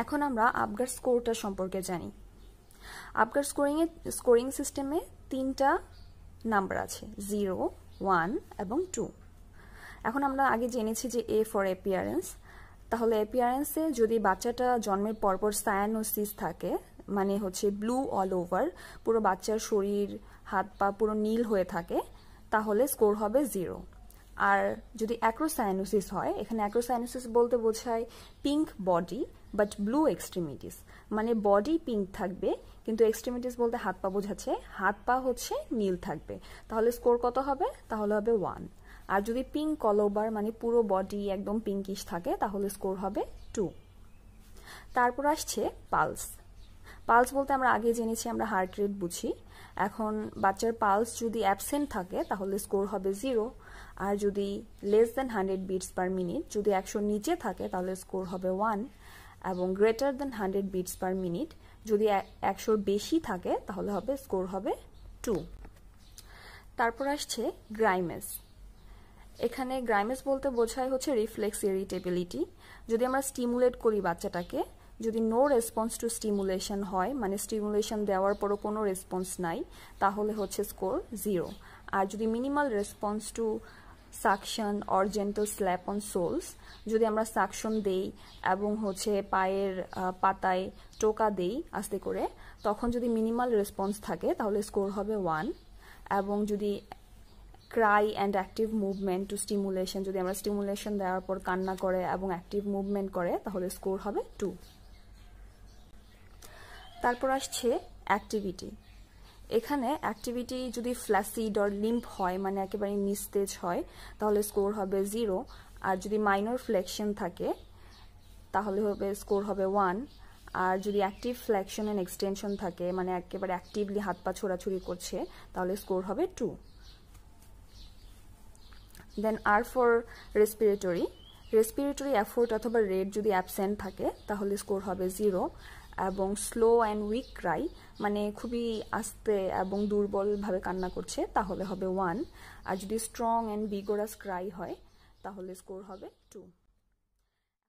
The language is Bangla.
এখন আমরা আপগার স্কোরটা সম্পর্কে জানি। আপগার স্কোরিং সিস্টেমে 3টা নাম্বার আছে, 0, 1 এবং 2। এখন আমরা আগে জেনেছি যে A ফর অ্যাপিয়ারেন্স। তাহলে অ্যাপিয়ারেন্সে যদি বাচ্চাটা জন্মের পরপর সায়ানোসিস থাকে, মানে হচ্ছে ব্লু অল ওভার, পুরো বাচ্চার শরীর হাত পা পুরো নীল হয়ে থাকে, তাহলে স্কোর হবে 0। আর যদি অ্যাক্রোসায়ানোসিস হয়, এখানে অ্যাক্রোসায়ানোসিস বলতে বোঝায় pink body but blue extremities, মানে বডি পিঙ্ক থাকবে কিন্তু এক্সট্রিমিটিস বলতে হাত পা বোঝাচ্ছে, হাত পা হচ্ছে নীল থাকবে, তাহলে স্কোর কত হবে? তাহলে হবে 1। আর যদি পিঙ্ক অল ওভার মানে পুরো বডি একদম পিঙ্কিশ থাকে, তাহলে স্কোর হবে 2। তারপর আসছে পালস। পালস বলতে আমরা আগে জেনেছি আমরা হার্ট রেট বুঝি। এখন বাচ্চার পালস যদি অ্যাবসেন্ট থাকে তাহলে স্কোর হবে 0। আর যদি less than 100 beats per minute, যদি 100 নিচে থাকে তাহলে স্কোর হবে 1। এবং greater than 100 beats per minute যদি 100 বেশি থাকে তাহলে স্কোর হবে 2। তারপর আসছে গ্রাইমেস। এখানে গ্রাইমেস বলতে বোঝায় হচ্ছে রিফ্লেক্স ইরিটেবিলিটি। যদি আমরা স্টিমুলেট করি বাচ্চাটাকে, যদি নো রেসপন্স টু স্টিমুলেশন হয়, মানে স্টিমুলেশন দেওয়ার পরও কোনো রেসপন্স নাই, তাহলে হচ্ছে স্কোর 0। আর যদি minimal response to suction or gentle slap on soles, যদি আমরা সাকশন দেই এবং হচ্ছে পায়ের পাতায় টোকা দেই আস্তে করে, তখন যদি মিনিমাল রেসপন্স থাকে তাহলে স্কোর হবে 1। এবং যদি cry and active movement to stimulation, যদি আমরা স্টিমুলেশন দেওয়ার পর কান্না করে এবং অ্যাক্টিভ মুভমেন্ট করে তাহলে স্কোর হবে 2। তারপর আসছে অ্যাক্টিভিটি। এখানে অ্যাক্টিভিটি যদি ফ্ল্যাসিড অর লিম্প হয়, মানে একেবারে নিস্তেজ হয়, তাহলে স্কোর হবে 0। আর যদি মাইনর ফ্লেকশন থাকে তাহলে স্কোর হবে 1। আর যদি অ্যাক্টিভ ফ্লেকশন অ্যান্ড এক্সটেনশন থাকে, মানে একেবারে অ্যাক্টিভলি হাত পা ছোড়াছুড়ি করছে, তাহলে স্কোর হবে 2। দেন আর ফর রেসপিরেটরি। রেসপিরেটরি এফোর্ট অথবা রেট যদি অ্যাবসেন্ট থাকে তাহলে স্কোর হবে 0। এবং স্লো অ্যান্ড উইক ক্রাই, মানে খুবই আস্তে এবং দুর্বলভাবে কান্না করছে, তাহলে হবে 1। আর যদি স্ট্রং অ্যান্ড ভিগোরাস ক্রাই হয় তাহলে স্কোর হবে 2।